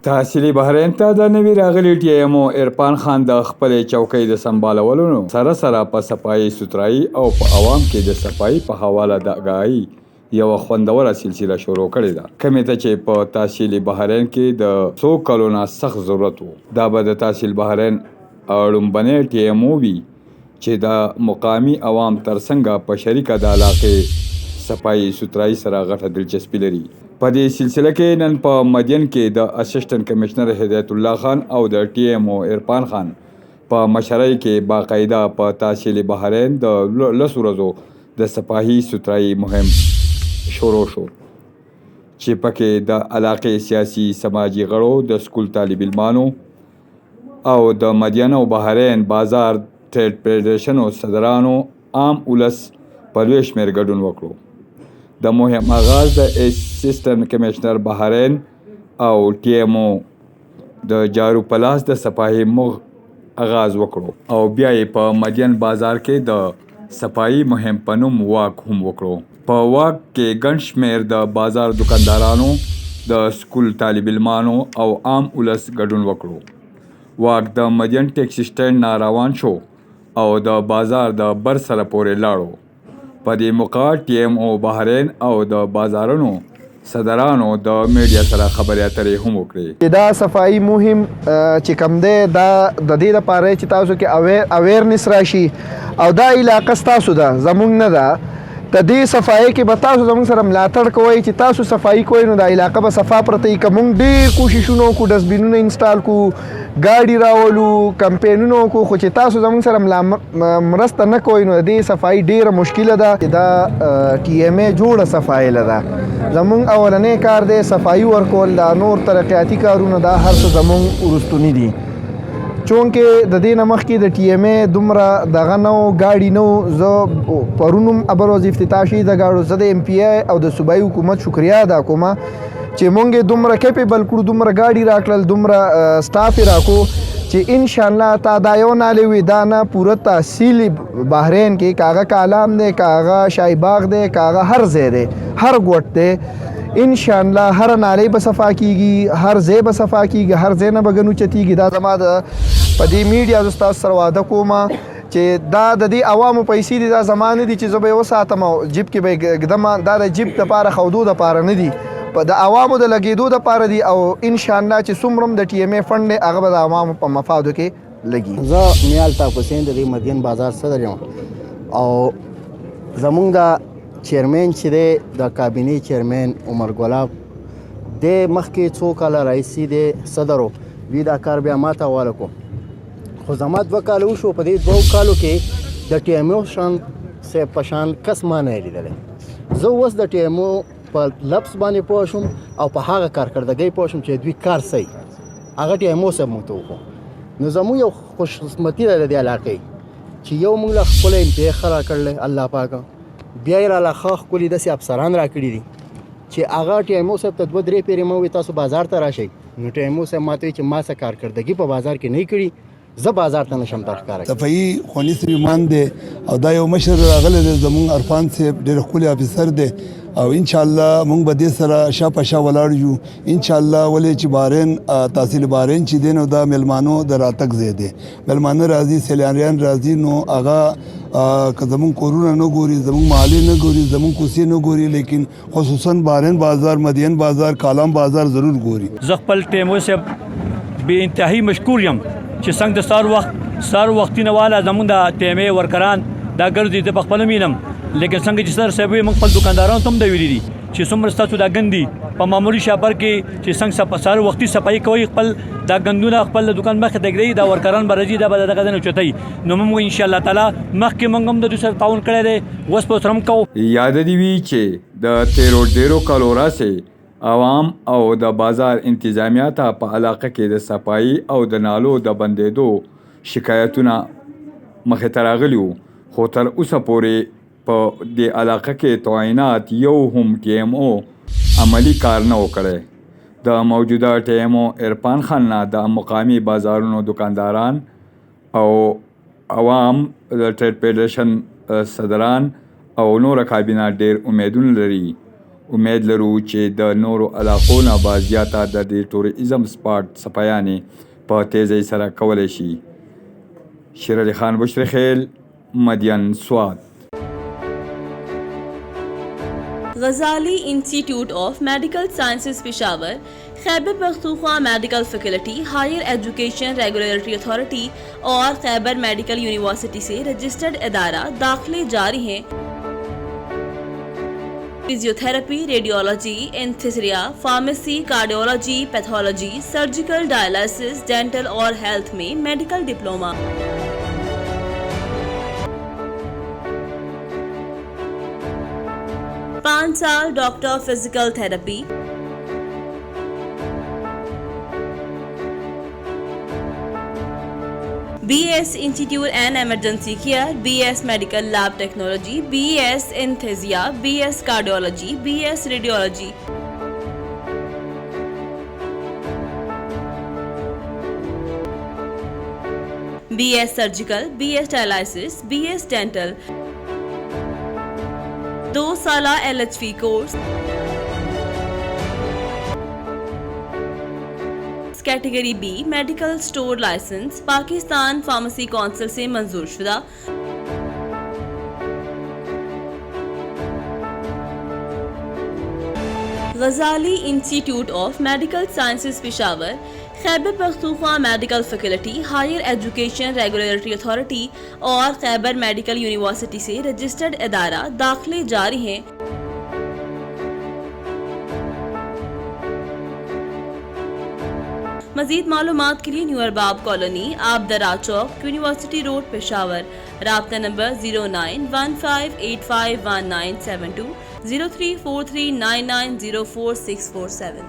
تحصیلي بحرین ته د نوي راغلي TMO عرفان خان د خپلې چوکۍ د سمبالولو سره په صفایي سترایي او په عوام کې د صفایي په حواله د آګاهي یوه خوندوره سلسله شروع کړې ده، کومې ته چې په تحصیلي بحرین کې د څو کلو نه سخت ضرورت و. دا به د تحصیل بحرین لومبنی TMO وي چې د مقامي عوام ترڅنګ په شریکه د علاقې صفایي سترایي سره غټه دلچسپي لري. په دې سلسله کې نن په مدین کې د اسسټنټ کمشنر هدایت الله خان او د TMO عرفان خان په مشرۍ کې باقاعده په تحصیل بحرین د 10 ورځو د صفایي سترایي مهم شروع شو چې پکې د علاقې سیاسي سماجي غړو د سکول طالب علمانو او د مدین او بحرین بازار ټریډ فیډریشنو صدرانو عام ولس په لوی شمېر ګډون وکړو. د مهم آغاز د اسسټنټ کمشنر بحرین او TMO د جارو پلاس د صفایي آغاز وکړو او بیا یې په مدین بازار کې د صفایي مهم په نوم واک هم وکړو. په واک کې ګڼ شمېر د بازار دکاندارانو د سکول طالب علمانو او عام ولس ګډون وکړو. واک د مدین ټیکسي سټینډ نه روان شو او د بازار د بر سره پورې لاړو. په دې موقع TMO بحرین او د بازارونو صدرانو د میډیا سره خبرې اترې هم وکړې. دا صفایي مهم چې کوم دی دا د دې لپاره چې تاسو کې اویرنس راشي او دا علاقه ستاسو ده، زموږ نه ده. د دې صفایي کې به تاسو زموږ سره ملاتړ کوئ چې تاسو صفایي کوئ نو د علاقه به صفا پرته وي. که موږ ډېر کوششونه وکړو، ډسبینونه انسټال کړو، ګاډي راولو، کمپینونه وکړو، خو چې تاسو زموږ سره مرسته نه کوئ نو د دې صفایي ډېره مشکله ده. دا TMA جوړه صفایي ده. زموږ اولنی کار دی صفایي ورکول، دا نور ترقیاتي کارونه دا هر څه زموږ وروستوني دي. چونکې د دې نه مخکې د TMA دومره دغه نه و، ګاډي نه و. زه پرون هم ابل ورځ افتتاح شي د ګاډو، زه د MPI او د صوبایي حکومت شکریا ادا کوم چې مونږ یې دومره کیپیبل کړو، دومره ګاډي راکړل، دومره سټاف یې راکړو چې انشاءالله تا دا یو نالې وي دا نه پوره تحصیل بحرین کې کاغه کالام دی، کاغه شاهي باغ دی، کاغه هر ځای دی، هر ګوټ دی. انشاءالله هر نالۍ به صفا کیږي، هر ځای به صفا کیږي، هر ځای نه به ګنو چتیږي. دا زما د په دې میډیا زه ستاسو سره واده کوم چې دا د دې عوامو پیسې دي، دا زما نه دي چې زه به یې وساتم او جیب کې به یې ږدم. دا د جیب دپاره ښودو دپاره نه دي، د عوامو د لګېدو دپاره دي او انشاءالله چې څومره هم د TMA فنډ دی هغه به د عوامو په مفادو کې لګي. زه میال طاق حسین د دې مدین بازار صدر یم او زمونږ د چیرمن چې دی د کابینې چیرمن عمر ګلاب د مخکې څو کاله رئیسي دی صدر وی دا کار بیا ما ته حواله کړو، خو زما 2 کاله وشو. په دې 2 کالو کې د TMO شان په شان کس ما نه لیدلی. زه اوس د TMO په لفظ باندې پوه شوم او په هغه کارکردګۍ پوه شوم چې دوی کار صحیح هغه TMO صاحب موږ ته وکړو. نو زموږ یو خوشقسمتي ده د دې علاقې چې یو موږ له خپله MPI ښه راکړلی الله پاکه، بیا یې راله ښه ښکلي داسې افسران راکړي دي چې هغه TMO صاحب ته 2-3 پیرې مه ووایي تاسو بازار ته راشئ. نو TMO صاحب ما ته وایي چې ما څه کارکردګي په بازار کې نه کړي، زه بازار ته نشم در ښکاره. صفایي خواني سلیمان دی او دا یو مشر راغلی دی زموږ عرفان صاحب، ډېر ښکلی افیسر دی او انشاءالله موږ به دې سره شا په شا ولاړ یو انشاءالله. ولې چې بحرین تحصیل بحرین چې دی نو دا میلمانو د راتګ ځای دی، میلمانه راځي، سیلانیان راځي، نو هغه که زموږ کورونه نه ګوري، زموږ محلې نه ګوري، زموږ کوڅې نه ګوري، لیکن خصوصا بحرین بازار، مدین بازار، کالام بازار ضرور ګوري. زه خپل TMO صاحب بې انتهایی مشکور یم چې څنګه د سهار وختي نه واله زموږ د TMA ورکران دا ګرځي، زه په خپله مینم. لیکن څنګه چې صدر صاحب وي موږ خپل دوکاندارانو ته هم دا ویلي دي چې څومره ستاسو دا ګند دي په معمولي شاپر کې چې څنګه سهار وختي صفایي کوئ، خپل دا ګندونه خپل دوکان مخې ته ږدئ، دا ورکران به راځي، دا به دغه ځای نه اوچتوي. نو موږ انشاءالله تعالی مخکې موږ هم د دوی سره تعاون کړی دی، اوس به ورسره هم کوو. یاد دې وي چې د تیرو ډېرو کالو راسې عوام او د بازار انتظامیه ته په علاقه کې د صفایي او د نالو د بندېدو شکایتونه مخې ته راغلي وو، خو تر اوسه پورې په دې علاقه کې تعینات یو هم TMO عملی کار نه و کړی. د موجوده TMO عرفان خان نه د مقامی بازارونو دکانداران او عوام د ټریډ فیډریشن صدران او نور کابینه ډېر امیدونه لري امید لرو چې د نورو علاقو نه به زیاته د دې ټوریزم سپاټ صفایانې په تیزۍ سره کولی شي. شیر علي خان بشری خیل، مدین، سوات. غزالی institute of medical sciences Peshawar, Khyber Pakhtunkhwa medical faculty, higher education regulatory authority और Khyber medical university से registered इदारा दाखिले जारी हैं. Physiotherapy, radiology, anaesthesia, pharmacy, cardiology, pathology, surgical, dialysis, dental और health में मेडिकल डिप्लोमा. पाँच साल doctor physical therapy. BS institute and emergency care, BS medical lab technology, BS anaesthesia, BS cardiology, BS radiology. BS surgical, BS dialysis, BS dental. 2 साला LHV course. Category B medical store licence, Pakistan pharmacy council से मंजूर शुदा. Ghazali institute of medical sciences Peshawar, Khyber Pakhtunkhwa medical faculty, higher education regulatory authority और Khyber medical university से registered इदारा दाखिले जारी हैं. मज़ीद मालूमात के लिए new Arbab colony, Abdara Chowk, university road, Peshawar. राब्ता नंबर 0915851972, 0343990467.